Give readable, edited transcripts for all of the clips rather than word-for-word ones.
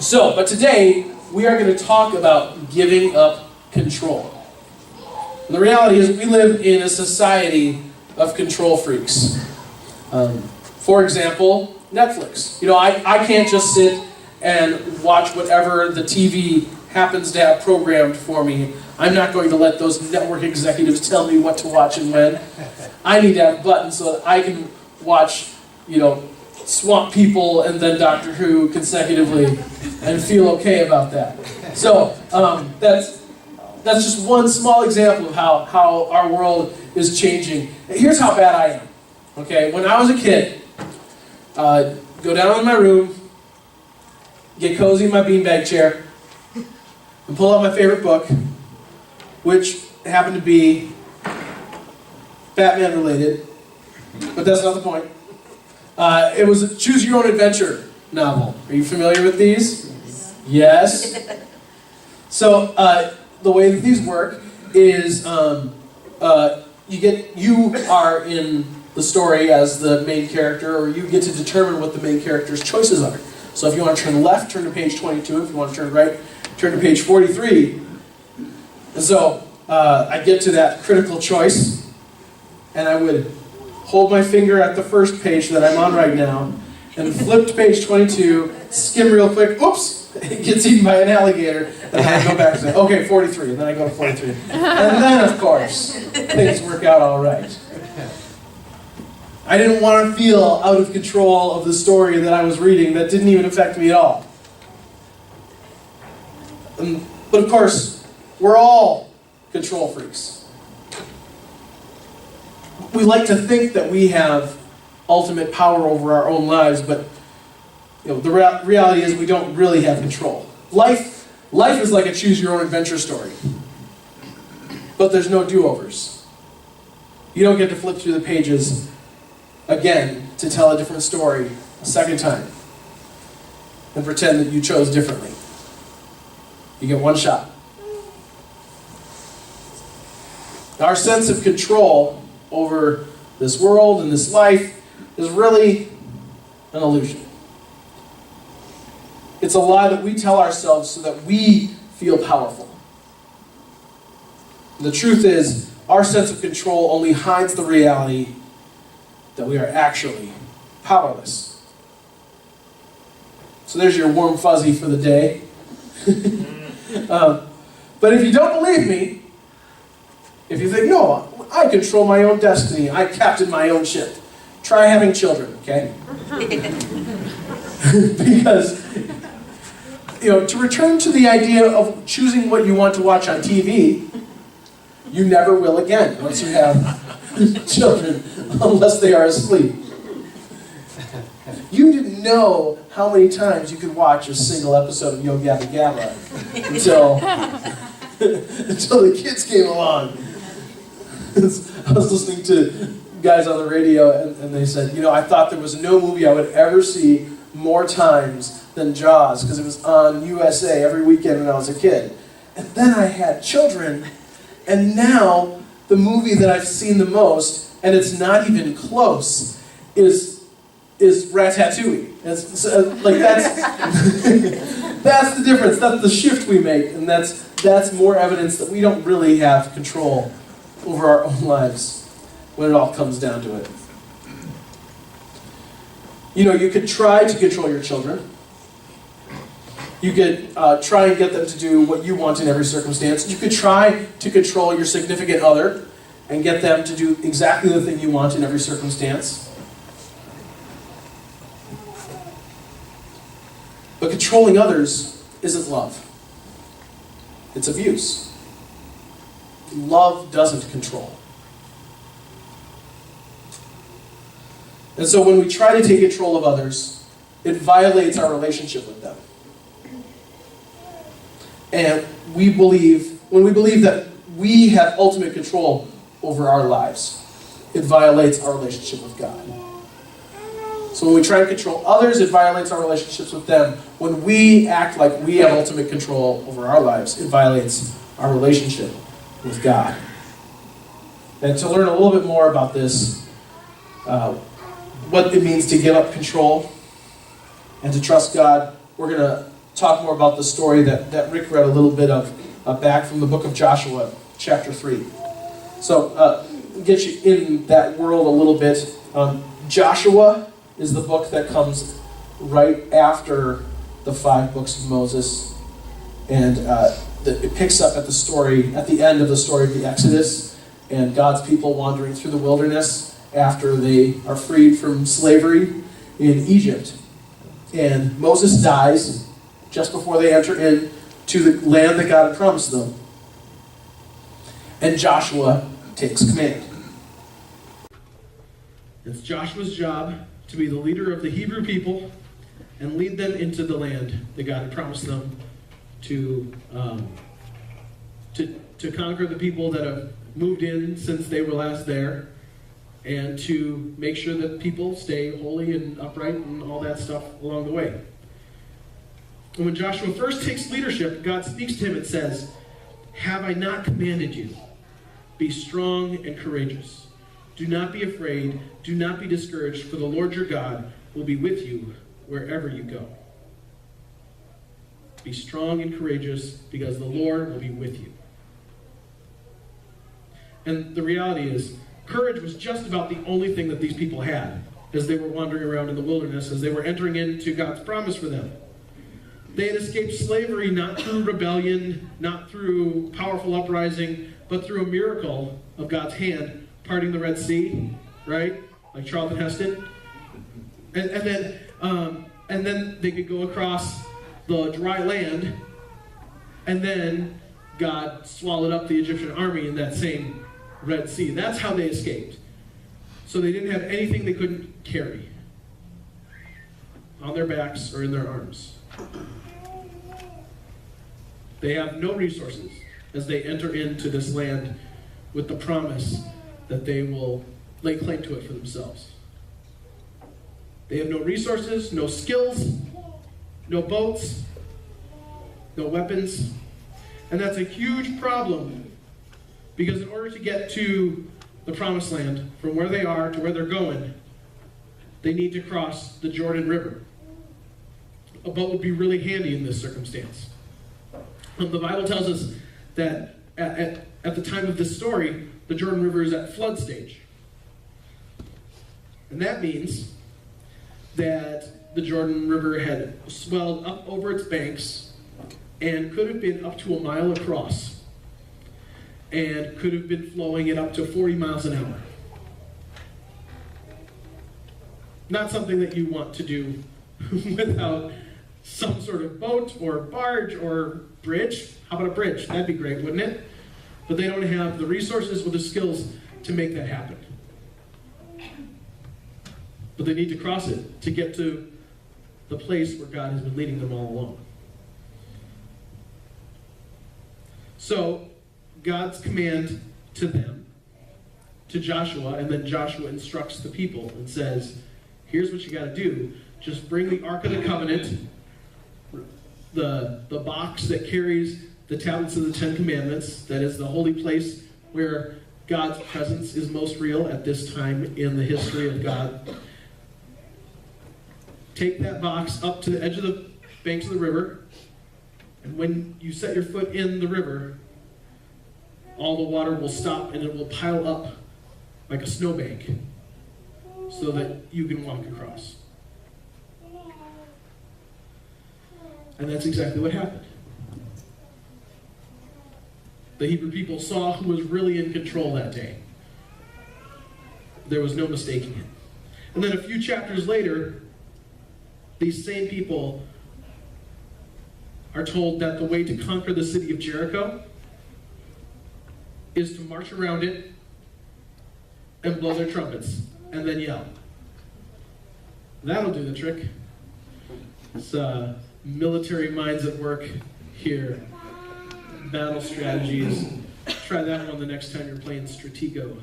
But today, we are going to talk about giving up control. And the reality is we live in a society of control freaks. For example, Netflix. I can't just sit and watch whatever the TV happens to have programmed for me. I'm not going to let those network executives tell me what to watch and when. I need to have buttons so that I can watch, Swamp People and then Doctor Who consecutively and feel okay about that. So that's just one small example of how our world is changing. Here's how bad I am. Okay, when I was a kid, go down in my room, get cozy in my beanbag chair, and pull out my favorite book, which happened to be Batman related, but that's not the point. It was a Choose Your Own Adventure novel. Are you familiar with these? Yes. So the way that these work is you are in the story as the main character, or you get to determine what the main character's choices are. So if you want to turn left, turn to page 22. If you want to turn right, turn to page 43. And so I get to that critical choice, and I would hold my finger at the first page that I'm on right now, and flip to page 22, skim real quick, oops, it gets eaten by an alligator, and then I go back to, okay, 43, and then I go to 43. And then, of course, things work out all right. I didn't want to feel out of control of the story that I was reading that didn't even affect me at all. But of course, we're all control freaks. We like to think that we have ultimate power over our own lives, but the reality is we don't really have control. Life is like a choose your own adventure story, but there's no do-overs. You don't get to flip through the pages again to tell a different story a second time and pretend that you chose differently. You get one shot. Our sense of control over this world and this life is really an illusion. It's a lie that we tell ourselves so that we feel powerful. The truth is, our sense of control only hides the reality that we are actually powerless. So there's your warm fuzzy for the day. But if you don't believe me, if you think, no, I control my own destiny, I captain my own ship, try having children, okay? Because, to return to the idea of choosing what you want to watch on TV, you never will again once you have children, unless they are asleep. You didn't know how many times you could watch a single episode of Yo Gabba Gabba until the kids came along. I was listening to guys on the radio, and they said, I thought there was no movie I would ever see more times than Jaws, because it was on USA every weekend when I was a kid. And then I had children, and now the movie that I've seen the most, and it's not even close, is Ratatouille. That's that's the difference. That's the shift we make, and that's more evidence that we don't really have control over our own lives when it all comes down to it. You could try to control your children. You could try and get them to do what you want in every circumstance. You could try to control your significant other and get them to do exactly the thing you want in every circumstance. But controlling others isn't love. It's abuse. Love doesn't control. And so when we try to take control of others, it violates our relationship with them. And when we believe that we have ultimate control over our lives, it violates our relationship with God. So when we try to control others, it violates our relationships with them. When we act like we have ultimate control over our lives, it violates our relationship with God. And to learn a little bit more about this, what it means to give up control and to trust God, we're going to talk more about the story that Rick read a little bit of back from the book of Joshua, chapter 3. So, get you in that world a little bit. Joshua is the book that comes right after the 5 books of Moses, and it picks up at the end of the story of the Exodus, and God's people wandering through the wilderness after they are freed from slavery in Egypt. And Moses dies just before they enter into the land that God had promised them. And Joshua takes command. It's Joshua's job to be the leader of the Hebrew people and lead them into the land that God had promised them to conquer the people that have moved in since they were last there, and to make sure that people stay holy and upright and all that stuff along the way. And when Joshua first takes leadership, God speaks to him and says, "Have I not commanded you? Be strong and courageous. Do not be afraid. Do not be discouraged, for the Lord your God will be with you wherever you go." Be strong and courageous, because the Lord will be with you. And the reality is, courage was just about the only thing that these people had as they were wandering around in the wilderness, as they were entering into God's promise for them. They had escaped slavery not through rebellion, not through powerful uprising, but through a miracle of God's hand parting the Red Sea, right? Like Charlton Heston. And then they could go across the dry land, and then God swallowed up the Egyptian army in that same Red Sea. That's how they escaped. So they didn't have anything they couldn't carry on their backs or in their arms. They have no resources as they enter into this land with the promise that they will lay claim to it for themselves. They have no resources, no skills, no boats, no weapons. And that's a huge problem, because in order to get to the promised land, from where they are to where they're going, they need to cross the Jordan River. A boat would be really handy in this circumstance. The Bible tells us that at the time of this story, the Jordan River is at flood stage. And that means that the Jordan River had swelled up over its banks and could have been up to a mile across, and could have been flowing at up to 40 miles an hour. Not something that you want to do without some sort of boat or barge or bridge. How about a bridge? That'd be great, wouldn't it? But they don't have the resources or the skills to make that happen. But they need to cross it to get to the place where God has been leading them all along. So, God's command to them, to Joshua, and then Joshua instructs the people and says, here's what you got to do. Just bring the Ark of the Covenant, the box that carries the tablets of the Ten Commandments, that is the holy place where God's presence is most real at this time in the history of God. Take that box up to the edge of the banks of the river, and when you set your foot in the river, all the water will stop and it will pile up like a snowbank so that you can walk across. And that's exactly what happened. The Hebrew people saw who was really in control that day. There was no mistaking it. And then a few chapters later, these same people are told that the way to conquer the city of Jericho is to march around it and blow their trumpets and then yell. That'll do the trick. It's military minds at work here. Battle strategies. Try that one the next time you're playing Stratego.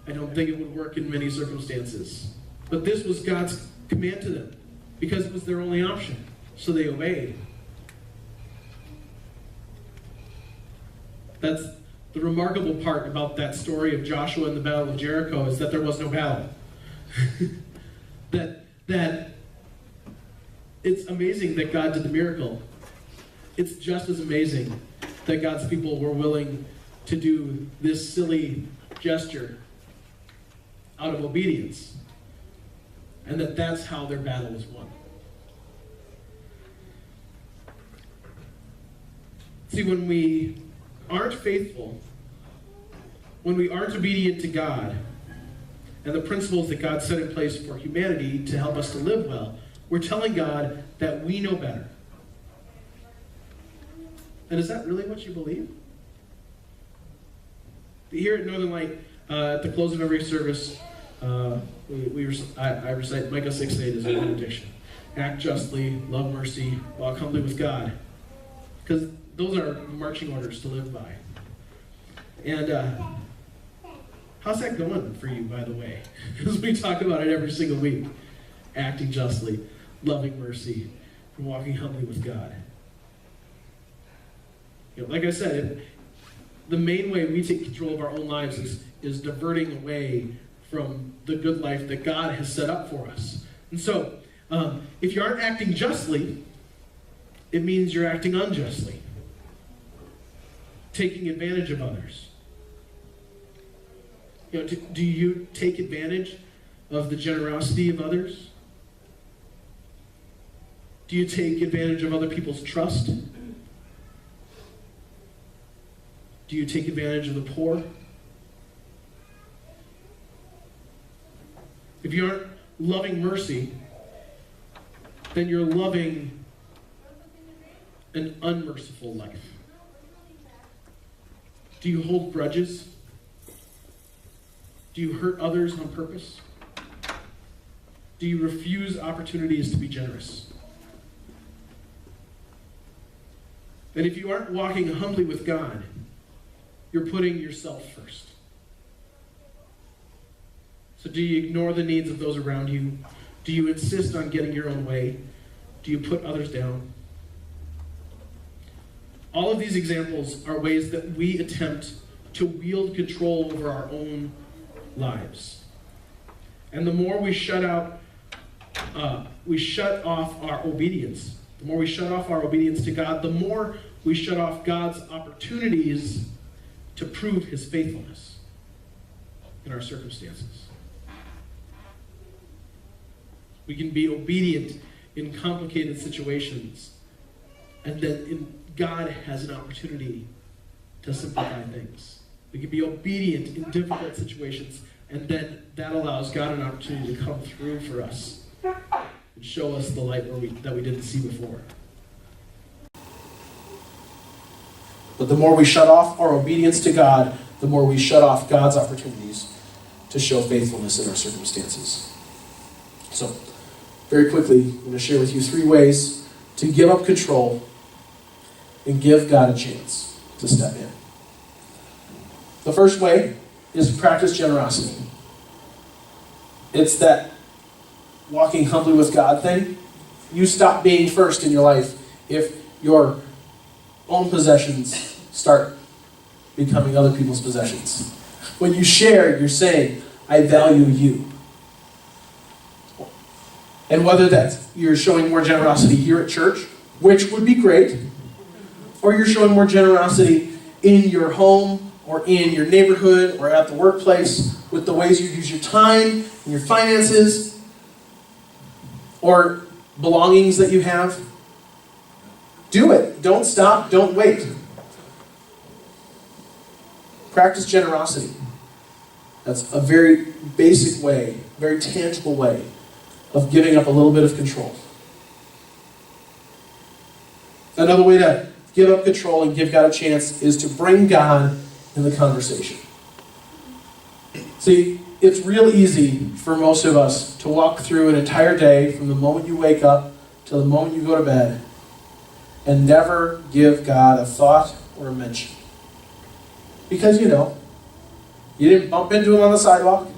I don't think it would work in many circumstances. But this was God's command to them, because it was their only option. So they obeyed. That's the remarkable part about that story of Joshua and the Battle of Jericho, is that there was no battle. that it's amazing that God did the miracle. It's just as amazing that God's people were willing to do this silly gesture out of obedience, and that's how their battle was won. See, when we aren't faithful, when we aren't obedient to God and the principles that God set in place for humanity to help us to live well, we're telling God that we know better. And is that really what you believe? Here at Northern Light, at the close of every service, I recite Micah 6:8 as a benediction. Act justly, love mercy, walk humbly with God. Because those are marching orders to live by. And how's that going for you, by the way? As we talk about it every single week. Acting justly, loving mercy, and walking humbly with God. Like I said, the main way we take control of our own lives is diverting away from the good life that God has set up for us. And so, if you aren't acting justly, it means you're acting unjustly, taking advantage of others. Do you take advantage of the generosity of others? Do you take advantage of other people's trust? Do you take advantage of the poor? If you aren't loving mercy, then you're loving an unmerciful life. Do you hold grudges? Do you hurt others on purpose? Do you refuse opportunities to be generous? And if you aren't walking humbly with God, you're putting yourself first. So do you ignore the needs of those around you? Do you insist on getting your own way? Do you put others down? All of these examples are ways that we attempt to wield control over our own lives. And the more we shut off our obedience, the more we shut off our obedience to God, the more we shut off God's opportunities to prove his faithfulness in our circumstances. We can be obedient in complicated situations, and then God has an opportunity to simplify things. We can be obedient in difficult situations, and then that allows God an opportunity to come through for us and show us the light that we didn't see before. But the more we shut off our obedience to God, the more we shut off God's opportunities to show faithfulness in our circumstances. So, very quickly, I'm going to share with you 3 ways to give up control and give God a chance to step in. The first way is to practice generosity. It's that walking humbly with God thing. You stop being first in your life if your own possessions start becoming other people's possessions. When you share, you're saying, I value you. And whether that's you're showing more generosity here at church, which would be great, or you're showing more generosity in your home or in your neighborhood or at the workplace with the ways you use your time and your finances or belongings that you have, do it. Don't stop. Don't wait. Practice generosity. That's a very basic way, very tangible way of giving up a little bit of control. Another way to give up control and give God a chance is to bring God in the conversation. See, it's real easy for most of us to walk through an entire day from the moment you wake up till the moment you go to bed and never give God a thought or a mention. Because, you didn't bump into him on the sidewalk.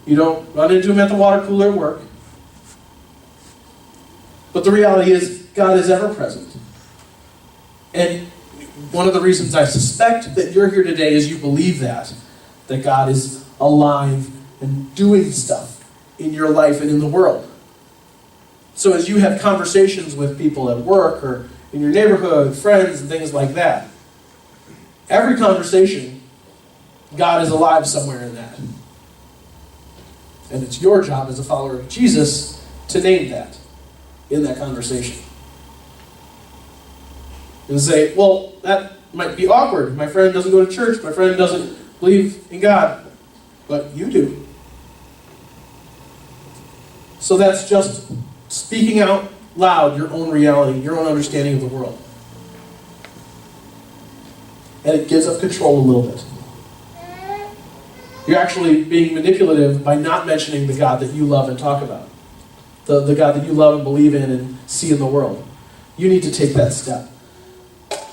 You don't run into him at the water cooler at work. But the reality is, God is ever present. And one of the reasons I suspect that you're here today is you believe that God is alive and doing stuff in your life and in the world. So as you have conversations with people at work or in your neighborhood, friends, and things like that, every conversation, God is alive somewhere in that. And it's your job as a follower of Jesus to name that in that conversation. And say, well, that might be awkward. My friend doesn't go to church. My friend doesn't believe in God. But you do. So that's just speaking out loud your own reality, your own understanding of the world. And it gives up control a little bit. You're actually being manipulative by not mentioning the God that you love and talk about. The God that you love and believe in and see in the world. You need to take that step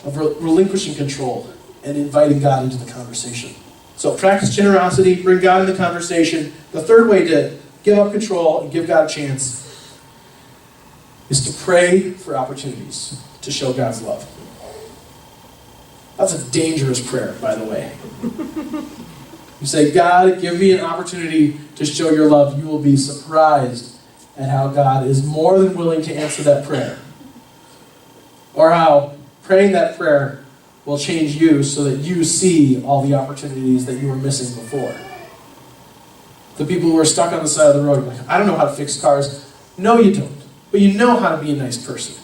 of relinquishing control and inviting God into the conversation. So practice generosity, bring God in the conversation. The third way to give up control and give God a chance is to pray for opportunities to show God's love. That's a dangerous prayer, by the way. You say, God, give me an opportunity to show your love. You will be surprised at how God is more than willing to answer that prayer. Or how praying that prayer will change you so that you see all the opportunities that you were missing before. The people who are stuck on the side of the road, like, I don't know how to fix cars. No, you don't. But you know how to be a nice person.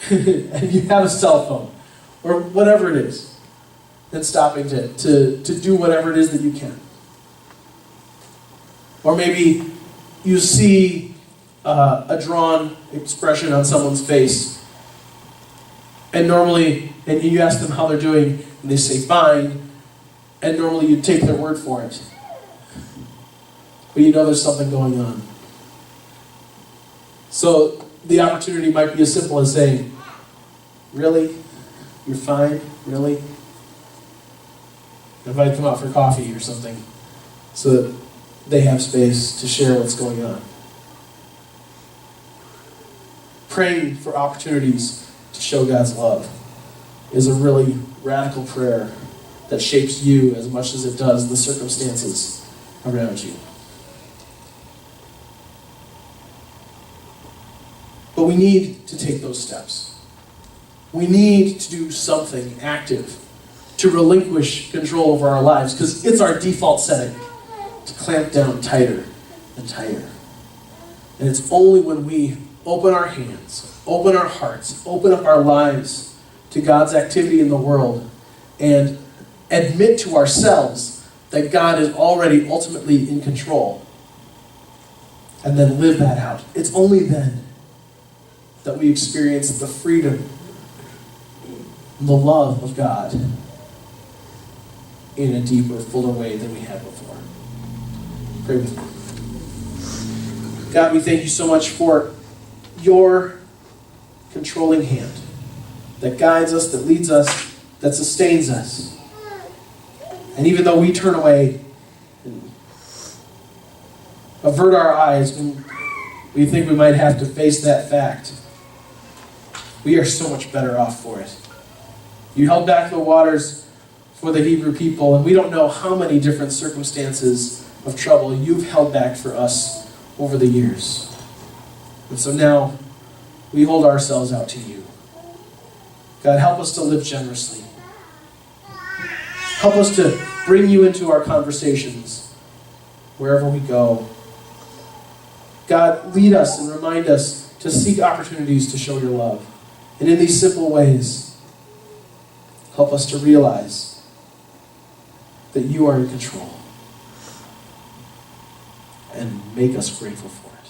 And you have a cell phone. Or whatever it is. And stopping to do whatever it is that you can. Or maybe you see a drawn expression on someone's face. And you ask them how they're doing, and they say fine, and normally you take their word for it. But you know there's something going on. So the opportunity might be as simple as saying, really? You're fine? Really? Invite them out for coffee or something so that they have space to share what's going on. Praying for opportunities to show God's love is a really radical prayer that shapes you as much as it does the circumstances around you. But we need to take those steps. We need to do something active to relinquish control over our lives, because it's our default setting to clamp down tighter and tighter. And it's only when we open our hands, open our hearts, open up our lives to God's activity in the world, and admit to ourselves that God is already ultimately in control, and then live that out. It's only then that we experience the freedom and the love of God in a deeper, fuller way than we had before. Pray with me. God, we thank you so much for your controlling hand that guides us, that leads us, that sustains us. And even though we turn away and avert our eyes when we think we might have to face that fact, we are so much better off for it. You held back the waters for the Hebrew people, and we don't know how many different circumstances of trouble you've held back for us over the years. And so now we hold ourselves out to you. God, help us to live generously. Help us to bring you into our conversations wherever we go. God, lead us and remind us to seek opportunities to show your love. And in these simple ways, help us to realize that you are in control, and make us grateful for it.